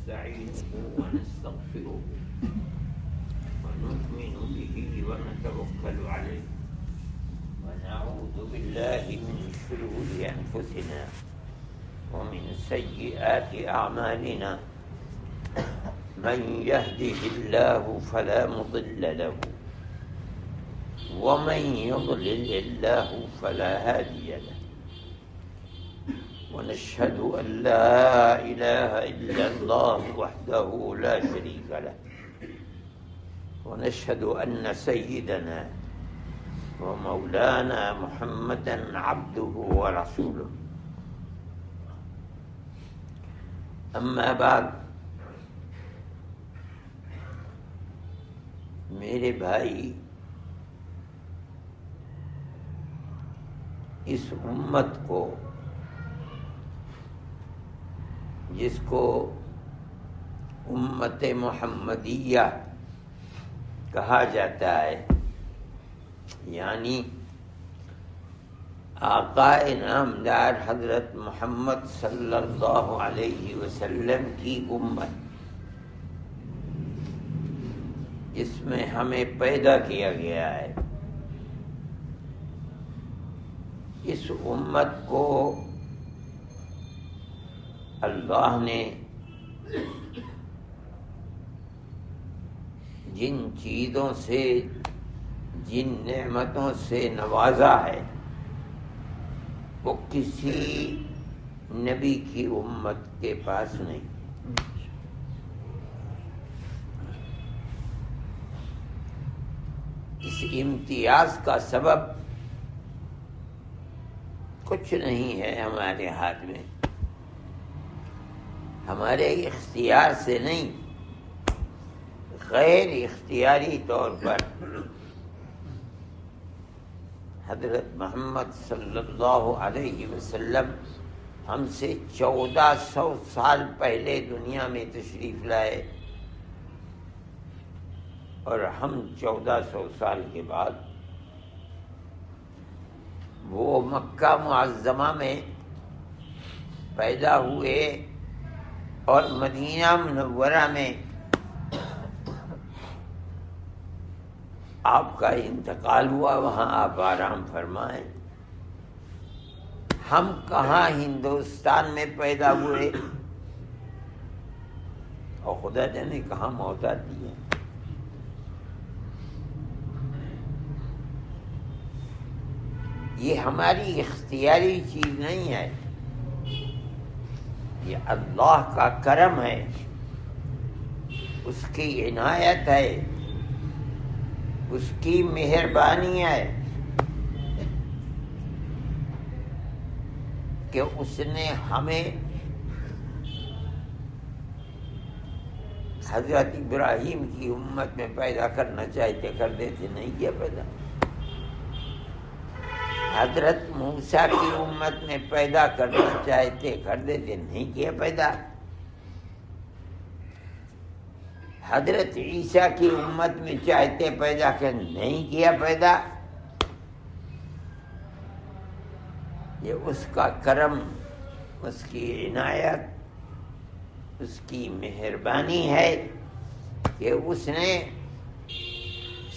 ونستعينه ونستغفره ونؤمن به ونتوكل عليه ونعوذ بالله من شرور أنفسنا ومن سيئات أعمالنا من يهده الله فلا مضل له ومن يضلل الله فلا هادي له ونشهد أن لا إله إلا الله وحده لا شريك له ونشهد أن سيدنا ومولانا محمدا عبده ورسوله أما بعد میرے بھائی، اس امت کو جس کو امت محمدیہ کہا جاتا ہے، یعنی آقا نامدار حضرت محمد صلی اللہ علیہ وسلم کی امت، جس میں ہمیں پیدا کیا گیا ہے، اس امت کو اللہ نے جن چیزوں سے، جن نعمتوں سے نوازا ہے، وہ کسی نبی کی امت کے پاس نہیں۔ اس امتیاز کا سبب کچھ نہیں ہے ہمارے ہاتھ میں، ہمارے اختیار سے نہیں، غیر اختیاری طور پر حضرت محمد صلی اللہ علیہ وسلم ہم سے 1400 سال پہلے دنیا میں تشریف لائے، اور ہم 1400 سال کے بعد وہ مکہ معظمہ میں پیدا ہوئے اور مدینہ منورہ میں آپ کا انتقال ہوا، وہاں آپ آرام فرمائیں۔ ہم کہاں ہندوستان میں پیدا ہوئے اور خدا جانے کہاں موت آتی ہے۔ یہ ہماری اختیاری چیز نہیں ہے، یہ اللہ کا کرم ہے، اس کی عنایت ہے، اس کی مہربانی ہے کہ اس نے ہمیں حضرت ابراہیم کی امت میں پیدا کرنا چاہتے کر دیتے، نہیں کیا پیدا۔ حضرت موسیٰ کی امت میں پیدا کرنا چاہتے کر دیتے، نہیں کیا پیدا۔ حضرت عیسیٰ کی امت میں چاہتے پیدا کر، نہیں کیا پیدا۔ یہ اس کا کرم، اس کی عنایت، اس کی مہربانی ہے کہ اس نے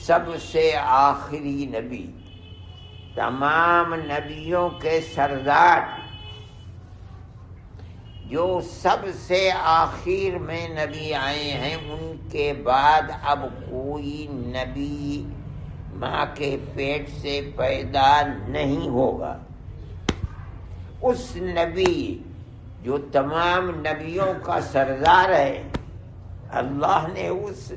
سب سے آخری نبی، تمام نبیوں کے سردار، جو سب سے آخر میں نبی آئے ہیں، ان کے بعد اب کوئی نبی ماں کے پیٹ سے پیدا نہیں ہوگا۔ اس نبی جو تمام نبیوں کا سردار ہے، اللہ نے اس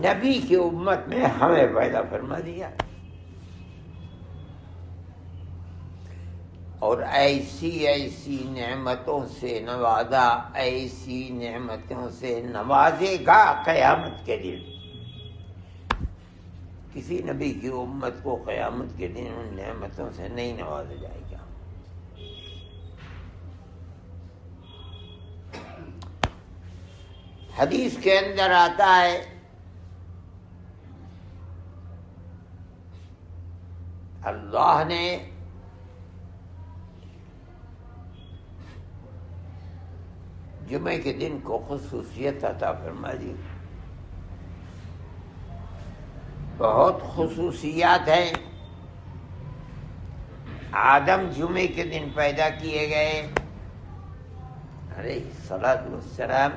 نبی کی امت میں ہمیں پیدا فرما دیا، اور ایسی ایسی نعمتوں سے نوازا، ایسی نعمتوں سے نوازے گا قیامت کے دن۔ کسی نبی کی امت کو قیامت کے دن ان نعمتوں سے نہیں نوازا جائے گا۔ حدیث کے اندر آتا ہے، اللہ نے جمعے کے دن کو خصوصیت عطا فرما دی. بہت خصوصیات ہیں. آدم جمعے کے دن پیدا کیے گئے علیہ الصلاۃ والسلام.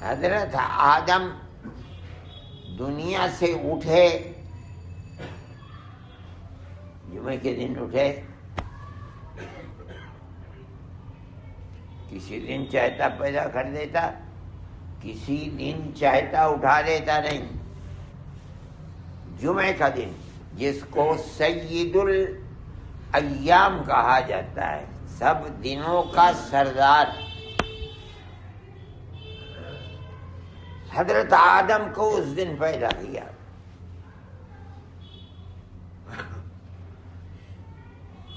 حضرت آدم دنیا سے اٹھے جمعے کے دن اٹھے. کسی دن چاہتا پیدا کر دیتا, کسی دن چاہتا اٹھا دیتا نہیں. جمعے کا دن جس کو سید الایام کہا جاتا ہے, سب دنوں کا سردار, حضرت آدم کو اس دن پیدا کیا.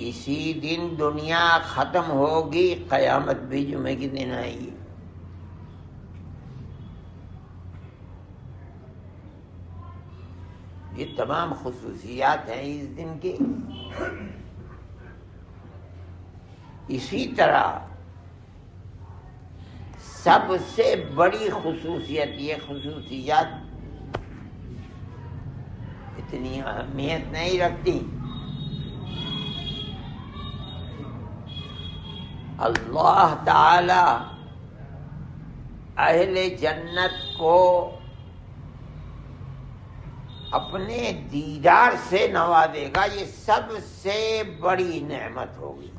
اسی دن دنیا ختم ہوگی, قیامت بھی جمعے کے دن آئے گی. یہ تمام خصوصیات ہیں اس دن کی. اسی طرح سب سے بڑی خصوصیت, یہ خصوصیات اتنی اہمیت نہیں رکھتی. اللہ تعالی اہل جنت کو اپنے دیدار سے نوازے گا. یہ سب سے بڑی نعمت ہوگی.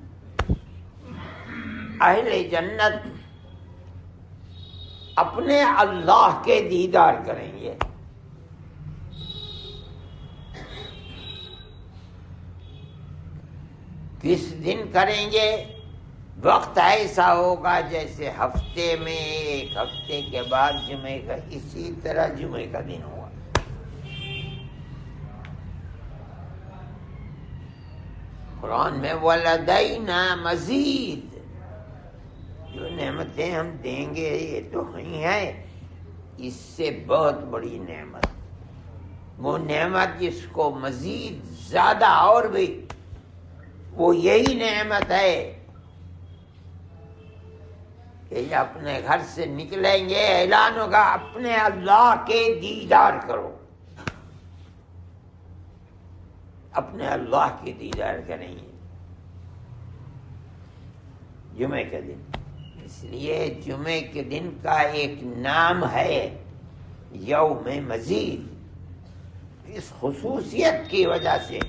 اہل جنت اپنے اللہ کے دیدار کریں گے. کس دن کریں گے؟ وقت ایسا ہوگا جیسے ہفتے میں ایک ہفتے کے بعد جمعے کا, اسی طرح جمعے کا دن ہوگا. قرآن میں وَلَدَيْنَا مزید, جو نعمتیں ہم دیں گے یہ تو ہی ہیں, اس سے بہت بڑی نعمت, وہ نعمت جس کو مزید زیادہ اور بھی, وہ یہی نعمت ہے کہ اپنے گھر سے نکلیں گے اعلان ہوگا اپنے اللہ کے دیدار کرو. اپنے اللہ کی دیدار کریں گے جمعے کے دن. اس لیے جمعے کے دن کا ایک نام ہے یوم مزید, اس خصوصیت کی وجہ سے.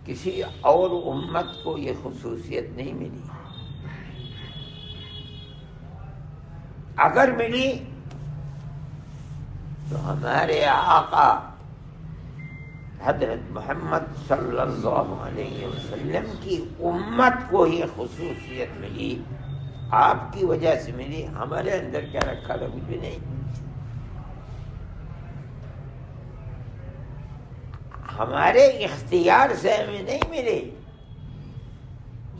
کسی اور امت کو یہ خصوصیت نہیں ملی. اگر ملی تو ہمارے آقا حضرت محمد صلی اللہ علیہ وسلم کی امت کو یہ خصوصیت ملی, آپ کی وجہ سے ملی. ہمارے اندر کیا رکھا تھا؟ کچھ بھی نہیں. ہمارے اختیار سے ہمیں نہیں ملی.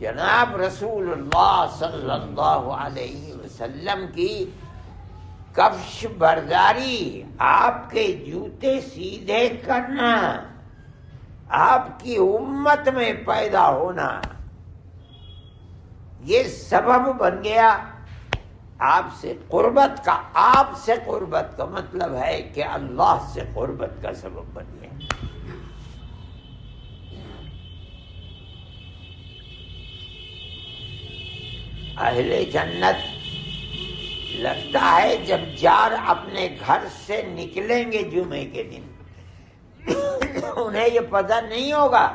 جناب رسول اللہ صلی اللہ علیہ وسلم کی کفش برداری, آپ کے جوتے سیدھے کرنا, آپ کی امت میں پیدا ہونا, یہ سبب بن گیا آپ سے قربت کا. آپ سے قربت کا مطلب ہے کہ اللہ سے قربت کا سبب بن گیا. اہل جنت لگتا ہے جب جار اپنے گھر سے نکلیں گے جمعے کے دن, انہیں یہ پتہ نہیں ہوگا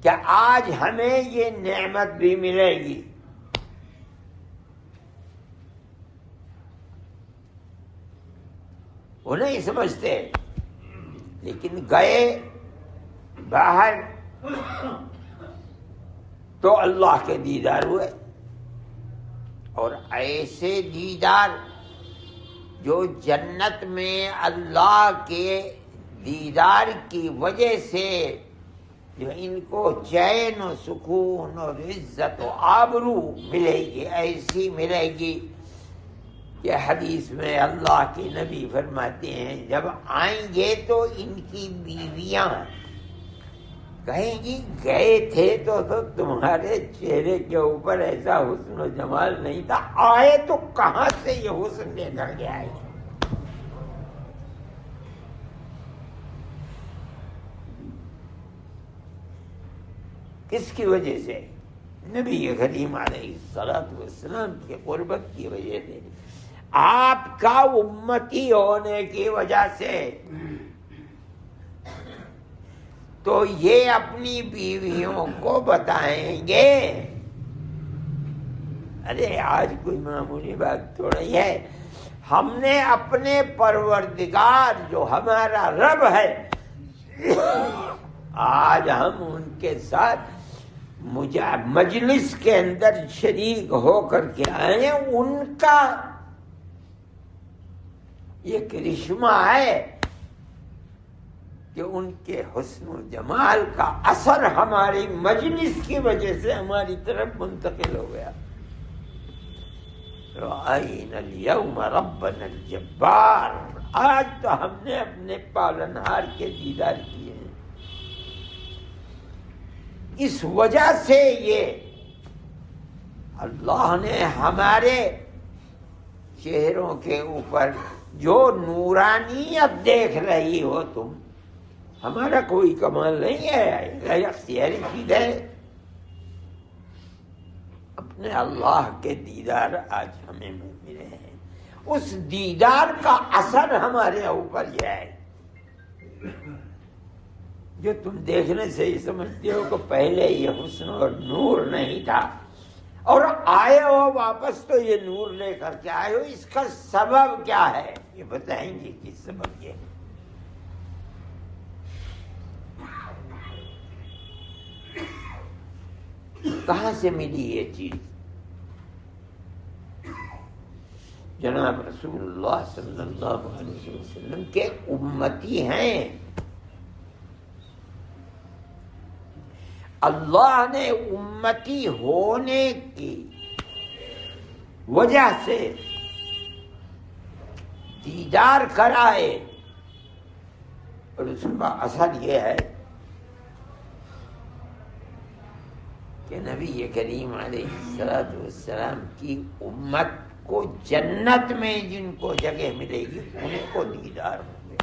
کہ آج ہمیں یہ نعمت بھی ملے گی. وہ نہیں سمجھتے, لیکن گئے باہر تو اللہ کے دیدار ہوئے. اور ایسے دیدار جو جنت میں اللہ کے دیدار کی وجہ سے جو ان کو چین و سکون اور عزت و آبرو ملے گی, ایسی ملے گی کہ حدیث میں اللہ کے نبی فرماتے ہیں جب آئیں گے تو ان کی بیویاں کہیں گی گئے تھے تو تمہارے چہرے کے اوپر ایسا حسن و جمال نہیں تھا، آئے تو کہاں سے یہ حسن لے کر کے آئے؟ کس کی وجہ سے؟ نبی کریم علیہ الصلوۃ والسلام کی قربت کی وجہ سے، آپ کا امتی ہونے کی وجہ سے۔ تو یہ اپنی بیویوں کو بتائیں گے۔ ارے آج کوئی معمولی بات تھوڑی ہے، ہم نے اپنے پروردگار جو ہمارا رب ہے، آج ہم ان کے ساتھ مجلس کے اندر شریک ہو کر کے آئے ہیں، ان کا یہ کرشمہ ہے کہ ان کے حسن و جمال کا اثر ہماری مجلس کی وجہ سے ہماری طرف منتقل ہو گیا۔ رأینا اليوم ربنا الجبار، آج تو ہم نے اپنے پالنہار کے دیدار کیے ہیں۔ اس وجہ سے یہ اللہ نے ہمارے چہروں کے اوپر جو نورانیت دیکھ رہی ہو تم، ہمارا کوئی کمال نہیں ہے، اختیاری چیز ہے۔ اپنے اللہ کے دیدار آج ہمیں ملے ہیں، اس دیدار کا اثر ہمارے اوپر یہ ہے جو تم دیکھنے سے ہی سمجھتے ہو کہ پہلے یہ حسن اور نور نہیں تھا، اور آئے ہو واپس تو یہ نور لے کر کے آئے ہو۔ اس کا سبب کیا ہے یہ بتائیں گے، کس سبب یہ ہے؟ کہاں سے ملی یہ چیز؟ جناب رسول اللہ صلی اللہ علیہ وسلم کے امتی ہیں، اللہ نے امتی ہونے کی وجہ سے دیدار کرائے، اور اس کا اثر یہ ہے کہ نبی کریم علیہ الصلوۃ والسلام کی امت کو جنت میں جن کو جگہ ملے گی ان کو دیدار ہوں گے۔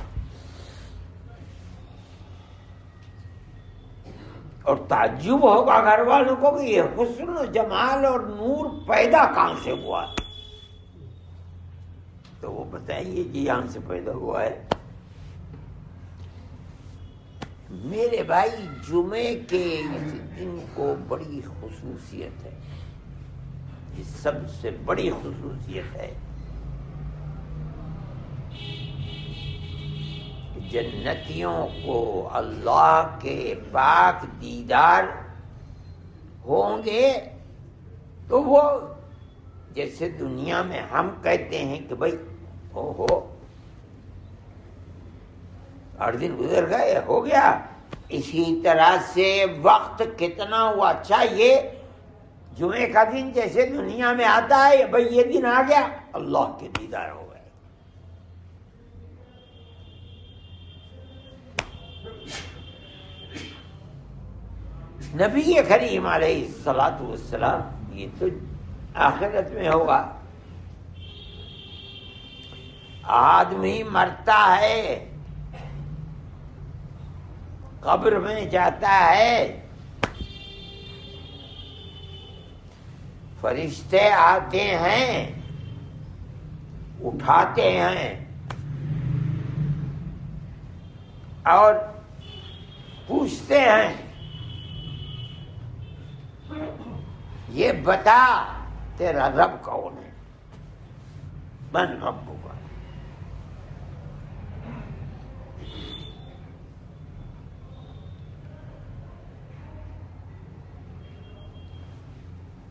اور تعجب ہوگا گھر والوں کو کہ یہ حسن و جمال اور نور پیدا کہاں سے ہوا؟ تو وہ بتائیں گے کہ یہاں سے پیدا ہوا ہے۔ میرے بھائی، جمعے کے اس دن کو بڑی خصوصیت ہے، یہ سب سے بڑی خصوصیت ہے۔ جنتیوں کو اللہ کے پاک دیدار ہوں گے تو وہ جیسے دنیا میں ہم کہتے ہیں کہ بھائی اوہو 8 دن گزر گئے، ہو گیا، اسی طرح سے وقت کتنا ہوا چاہیے، جمعے کا دن جیسے دنیا میں آتا ہے بھائی یہ دن آ گیا، اللہ کے دیدار ہو گئے۔ نبی کریم علیہ الصلوۃ والسلام، یہ تو آخرت میں ہوگا۔ آدمی مرتا ہے، قبر میں جاتا ہے، فرشتے آتے ہیں، اٹھاتے ہیں اور پوچھتے ہیں یہ بتا تیرا رب کون ہے؟ من ربک؟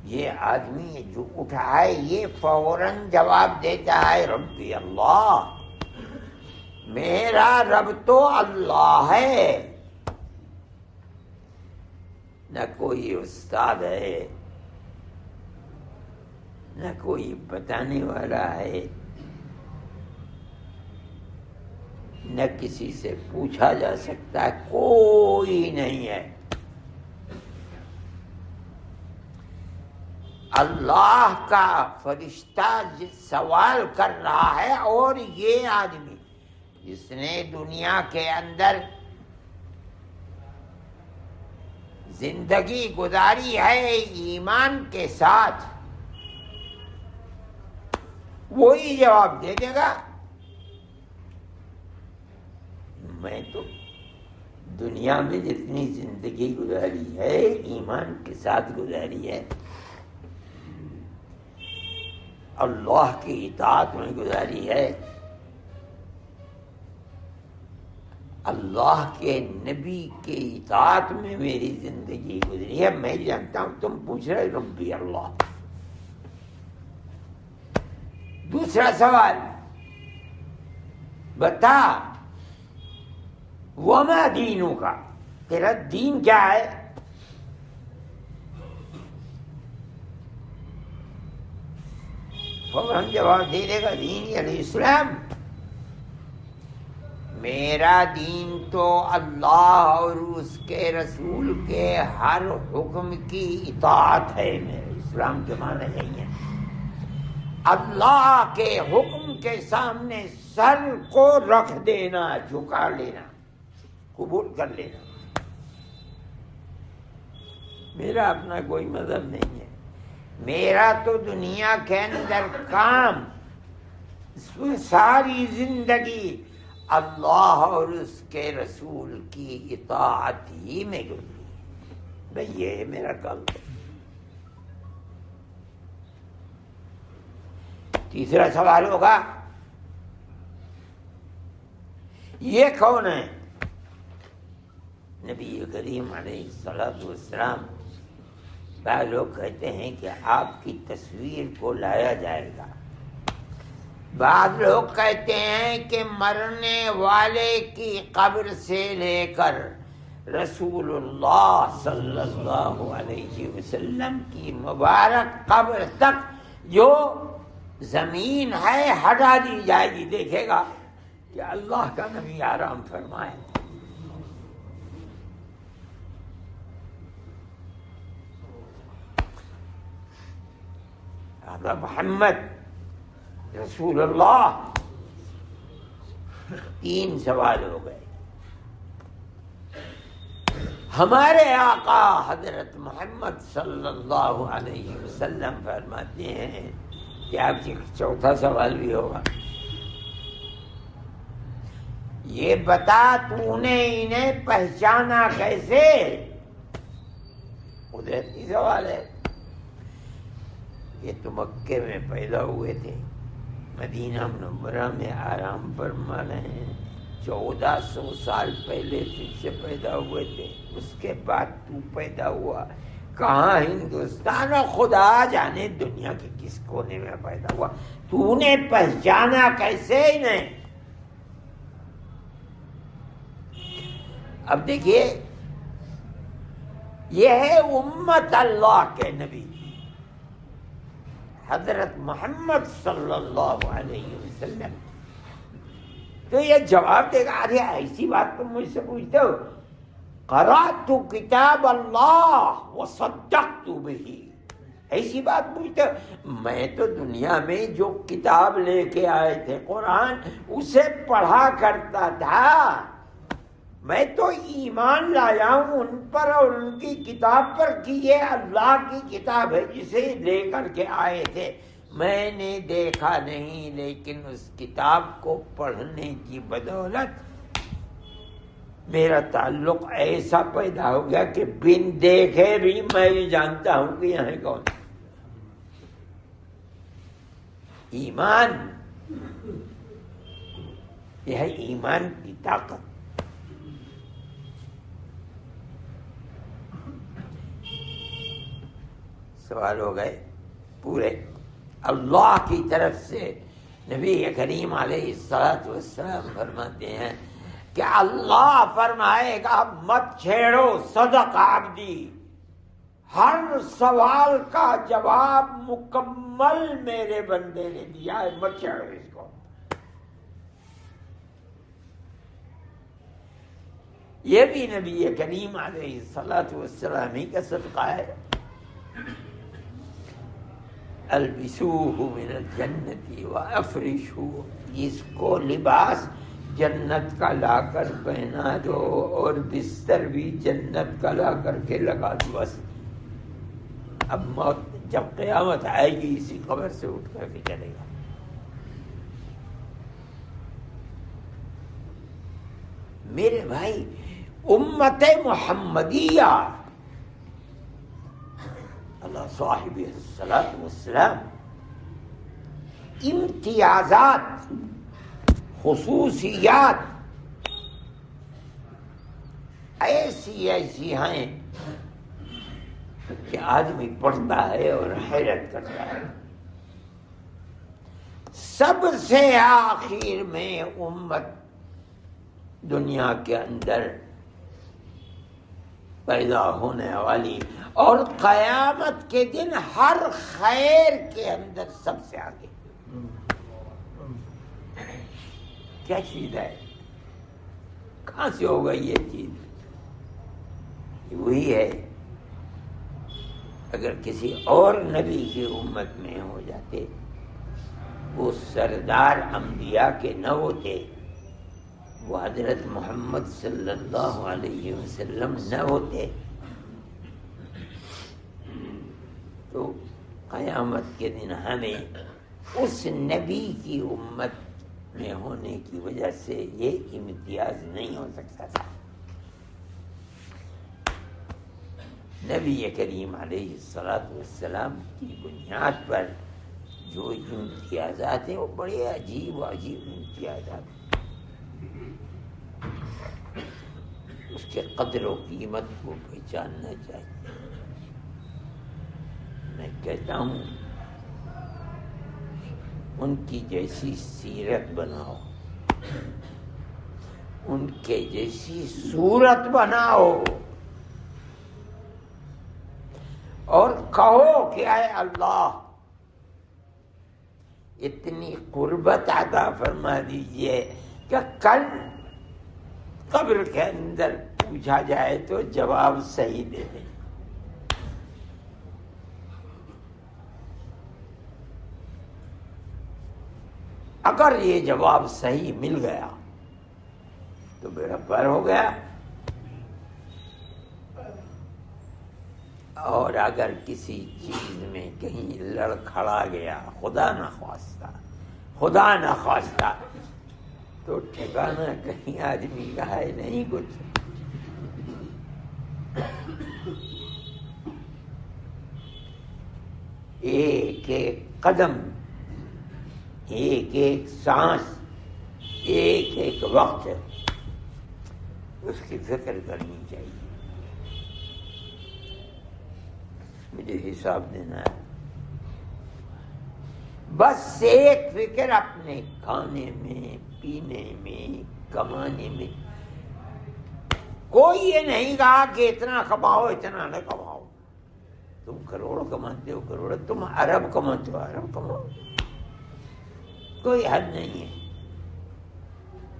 یہ آدمی جو اٹھا ہے یہ فوراً جواب دیتا ہے ربی اللہ، میرا رب تو اللہ ہے، نہ کوئی استاد ہے، نہ کوئی بتانے والا ہے، نہ کسی سے پوچھا جا سکتا ہے، کوئی نہیں ہے، اللہ کا فرشتہ سوال کر رہا ہے، اور یہ آدمی جس نے دنیا کے اندر زندگی گزاری ہے ایمان کے ساتھ، وہی جواب دے دے گا میں تو دنیا میں جتنی زندگی گزاری ہے ایمان کے ساتھ گزاری ہے، اللہ کی اطاعت میں گزاری ہے، اللہ کے نبی کے اطاعت میں میری زندگی گزری ہے۔ میں جانتا ہوں تم پوچھ رہے ربی اللہ۔ دوسرا سوال، بتا وما دینوں کا، تیرا دین کیا ہے؟ فوراً جواب دے دے گا دین یعنی اسلام، میرا دین تو اللہ اور اس کے رسول کے ہر حکم کی اطاعت ہے۔ میرے اسلام کے معنی نہیں ہے اللہ کے حکم کے سامنے سر کو رکھ دینا، جھکا لینا، قبول کر لینا۔ میرا اپنا کوئی مذہب نہیں ہے، میرا تو دنیا کے اندر کام ساری زندگی اللہ اور اس کے رسول کی اطاعت ہی میں گزری ہے، بھئی یہ ہے میرا کام۔ تیسرا سوال ہوگا یہ کون ہے؟ نبی کریم علیہ الصلوۃ والسلام۔ بعض لوگ کہتے ہیں کہ آپ کی تصویر کو لایا جائے گا، بعض لوگ کہتے ہیں کہ مرنے والے کی قبر سے لے کر رسول اللہ صلی اللہ علیہ وسلم کی مبارک قبر تک جو زمین ہے ہٹا دی جائے گی، دیکھے گا کہ اللہ کا نبی آرام فرمائے۔ محمد رسول اللہ۔ تین سوال ہو گئے۔ ہمارے آقا حضرت محمد صلی اللہ علیہ وسلم فرماتے ہیں کہ آپ سے چوتھا سوال بھی ہوگا، یہ بتا تو نے انہیں پہچانا کیسے؟ قدرتی سوال ہے۔ یہ تو مکے میں پیدا ہوئے تھے، مدینہ منورہ میں آرام فرما رہے ہیں، 1400 سال پہلے تجھ سے پیدا ہوئے تھے، اس کے بعد تو پیدا ہوا، کہاں ہندوستان اور خدا جانے دنیا کے کس کونے میں پیدا ہوا، تو نے پہچانا کیسے انہیں؟ اب دیکھیے یہ ہے امت اللہ کے نبی حضرت محمد صلی اللہ علیہ وسلم، تو یہ جواب دے گا ارے ایسی بات تم مجھ سے پوچھتے ہو، قرأت کتاب اللہ وصدقت بہ، ایسی بات پوچھتے ہو؟ میں تو دنیا میں جو کتاب لے کے آئے تھے قرآن اسے پڑھا کرتا تھا، میں تو ایمان لایا ہوں ان پر اور ان کی کتاب پر کہ یہ اللہ کی کتاب ہے جسے لے کر کے آئے تھے، میں نے دیکھا نہیں، لیکن اس کتاب کو پڑھنے کی بدولت میرا تعلق ایسا پیدا ہو گیا کہ بن دیکھے بھی میں یہ جانتا ہوں کہ یہاں کون۔ ایمان، یہ ہے ایمان کی طاقت۔ سوال ہو گئے پورے۔ اللہ کی طرف سے نبی کریم علیہ الصلوۃ والسلام فرماتے ہیں کہ اللہ فرمائے گا مت چھیڑو صدق عبدی، ہر سوال کا جواب مکمل میرے بندے نے دیا ہے، مت چھیڑو اس کو۔ یہ بھی نبی کریم علیہ الصلوۃ والسلام ہی کا صدقہ ہے۔ البسوہ من الجنت وافرشوہ، اس کو لباس جنت کا لا کر پہنا دو اور بستر بھی جنت کا لا کر کے لگا دو. بس اب موت جب قیامت آئے گی اسی قبر سے اٹھ کر کے چلے گا. میرے بھائی، امت محمدیہ اللہ صاحب الصلاۃ والسلام امتیازات، خصوصیات ایسی ایسی ہیں کہ آدمی پڑھتا ہے اور حیرت کرتا ہے. سب سے آخر میں امت دنیا کے اندر پیدا ہونے والی اور قیامت کے دن ہر خیر کے اندر سب سے آگے. کیا چیز ہے؟ کہاں سے ہوگا یہ چیز؟ وہی ہے اگر کسی اور نبی کی امت میں ہو جاتے، وہ سردار انبیاء کے نہ ہوتے، وہ حضرت محمد صلی اللہ علیہ وسلم نہ ہوتے، تو قیامت کے دن ہمیں اس نبی کی امت میں ہونے کی وجہ سے یہ امتیاز نہیں ہو سکتا تھا. نبی کریم علیہ الصلاۃ والسلام کی بنیاد پر جو امتیازات ہیں وہ بڑے عجیب و عجیب امتیازات ہیں. اس کے قدر و قیمت کو پہچاننا چاہیے. میں کہتا ہوں ان کی جیسی سیرت بناؤ، ان کے جیسی صورت بناؤ اور کہو کہ اے اللہ اتنی قربت عطا فرما دیجئے کہ کل قبر کے اندر پوچھا جائے تو جواب صحیح دے دیں. اگر یہ جواب صحیح مل گیا تو بیڑا پار ہو گیا، اور اگر کسی چیز میں کہیں لڑکھڑا گیا، خدا نہ خواستہ تو ٹھکانا کہیں آدمی کا ہے نہیں کچھ. ایک ایک قدم، ایک ایک سانس، ایک ایک وقت اس کی فکر کرنی چاہیے. مجھے حساب دینا ہے، بس ایک فکر اپنے کھانے میں، پینے میں، کمانے میں. کوئی یہ نہیں کہا کہ اتنا کماؤ اتنا نہ کماؤ. تم کروڑ کماتے ہو کروڑ، تم ارب کماتے ہو ارب کماؤ، کوئی حد نہیں ہے.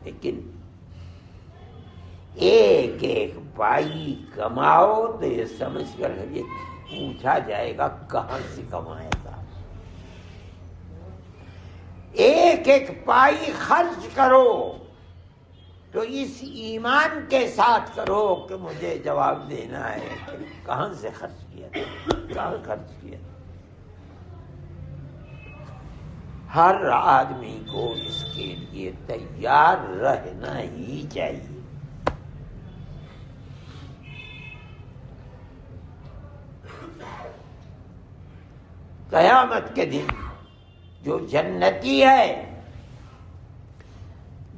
لیکن ایک ایک پائی کماؤ تو یہ سمجھ کر یہ پوچھا جائے گا کہاں سے کمایا تھا. ایک ایک پائی خرچ کرو تو اس ایمان کے ساتھ کرو کہ مجھے جواب دینا ہے کہ کہاں سے خرچ کیا تھا، کہاں خرچ کیا تھا. ہر آدمی کو اس کے لیے تیار رہنا ہی چاہیے. قیامت کے دن جو جنتی ہے،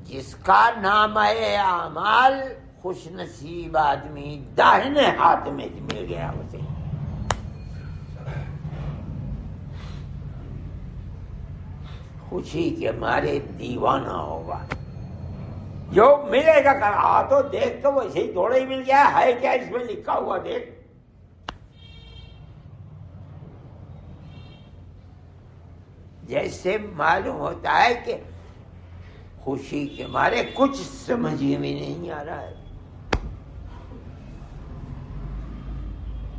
جس کا نامہ اعمال خوش نصیب آدمی داہنے ہاتھ میں مل گیا اسے، خوشی کے مارے دیوانہ ہوگا. جو ملے گا کہا تو دیکھ تو ویسے ہی تھوڑا ہی مل گیا ہے، کیا اس میں لکھا ہوا دیکھ. جیسے معلوم ہوتا ہے کہ خوشی کے مارے کچھ سمجھ میں نہیں آ رہا ہے.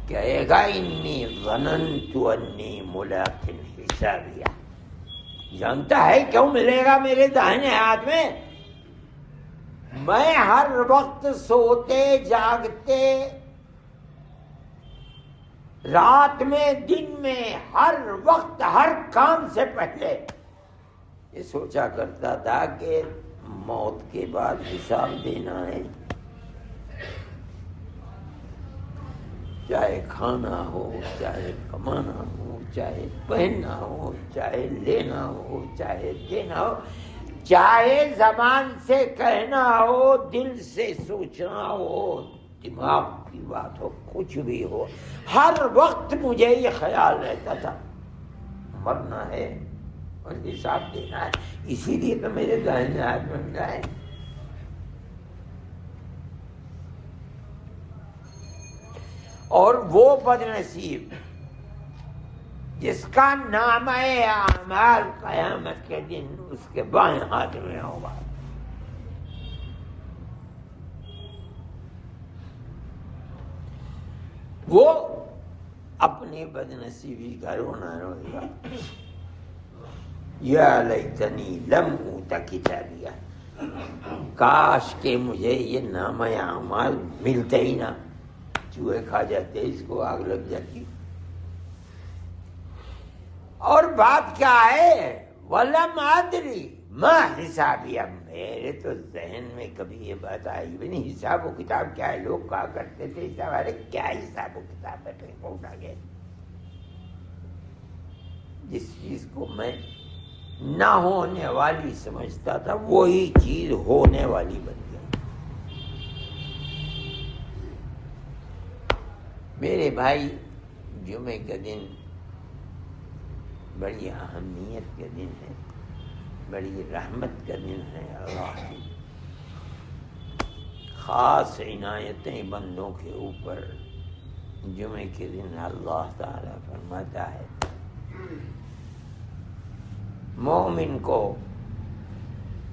کہے گا انی ظننت انی ملاق حسابیہ، جانتا ہے کیوں ملے گا میرے داہنے ہاتھ میں؟ میں ہر وقت سوتے جاگتے، رات میں دن میں، ہر وقت ہر کام سے پہلے یہ سوچا کرتا تھا کہ موت کے بعد حساب دینا ہے، چاہے کھانا ہو، چاہے کمانا ہو، چاہے پہننا ہو، چاہے لینا ہو، چاہے دینا ہو، چاہے زبان سے کہنا ہو، دل سے سوچنا ہو، دماغ کی بات ہو، کچھ بھی ہو، ہر وقت مجھے یہ خیال رہتا تھا مرنا ہے اور حساب دینا ہے، اسی لیے تو میرے داہنے ہاتھ میں ملا ہے۔ اور وہ بد نصیب جس کا نامہ اعمال قیامت کے دن اس کے بائیں ہاتھ میں ہوگا، وہ اپنی بد نصیبی کا رونا روئے گا، یا لیتنی لم اوت کتابیہ، کاش کہ مجھے یہ نامہ اعمال ملتے ہی نہ، چوہے کھا جاتے، اس کو آگ لگ جاتی۔ اور بات کیا ہے؟ وَلَمْ أَدْرِ مَا حِسَابِيَهْ، میرے تو ذہن میں کبھی یہ بات آئی بھی نہیں، حساب و کتاب کیا ہے؟ لوگ کہا کرتے تھے حساب، ارے کیا حساب و کتاب ہے؟ اٹھا گئے، جس چیز کو میں نہ ہونے والی سمجھتا تھا وہی چیز ہونے والی بن گئی۔ میرے بھائی، جمعے کا دن بڑی اہمیت کا دن ہے، بڑی رحمت کا دن ہے، اللہ کی خاص عنایتیں بندوں کے اوپر۔ جمعے کے دن اللہ تعالیٰ فرماتا ہے مومن کو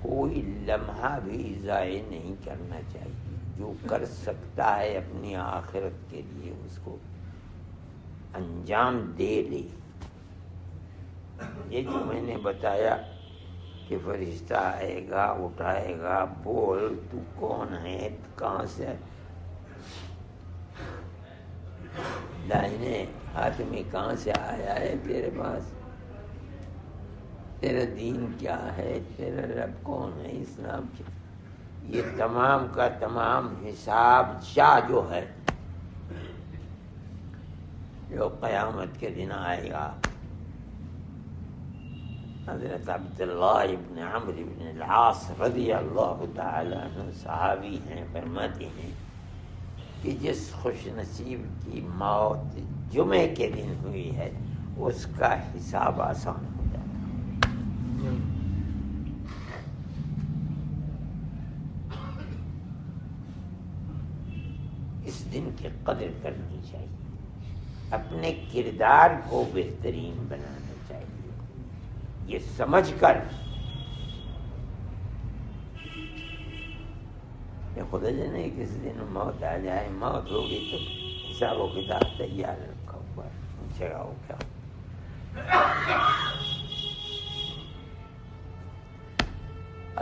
کوئی لمحہ بھی ضائع نہیں کرنا چاہیے، جو کر سکتا ہے اپنی آخرت کے لیے اس کو انجام دے لے۔ یہ جو میں نے بتایا کہ فرشتہ آئے گا، اٹھائے گا، بول تو کون ہے، کہاں سے، دائنے ہاتھ میں کہاں سے آیا ہے تیرے پاس، تیرا دین کیا ہے، تیرا رب کون ہے، اسلام کیا، یہ تمام کا تمام حساب شاہ جو ہے، جو قیامت کے دن آئے گا۔ حضرت عبداللہ ابن عمرو ابن العاص رضی اللہ تعالیٰ عنہ صحابی ہیں، فرماتے ہیں کہ جس خوش نصیب کی موت جمعے کے دن ہوئی ہے اس کا حساب آسان ہو جاتا ہے۔ اس دن کی قدر کرنی چاہیے، اپنے کردار کو بہترین بنانا چاہیے، یہ سمجھ کر کہ خدا جانے کسی دن موت آ جائے، موت ہوگی تو حساب و کتاب تیار رکھا ہوا ہے، پوچھے گا وہ کیا۔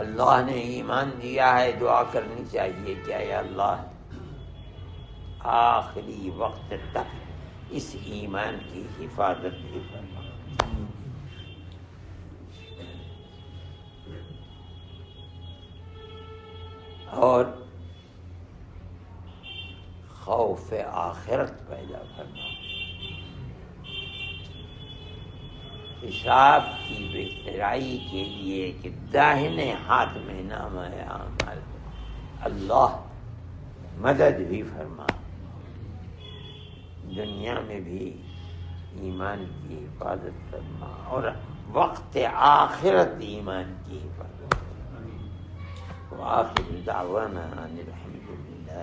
اللہ نے ایمان دیا ہے، دعا کرنی چاہیے کہ اے اللہ آخری وقت تک اس ایمان کی حفاظت بھی فرما۔ اور خوف آخرت پیدا کرنا، حساب کی بہترائی کے لیے کہ داہنے ہاتھ میں نامہ اعمال، اللہ مدد بھی فرما، دنیا میں بھی ایمان کی حفاظت فرما، اور وقت آخرت ایمان کی حفاظت فرما۔ وآخر دعوانا ان الحمد للہ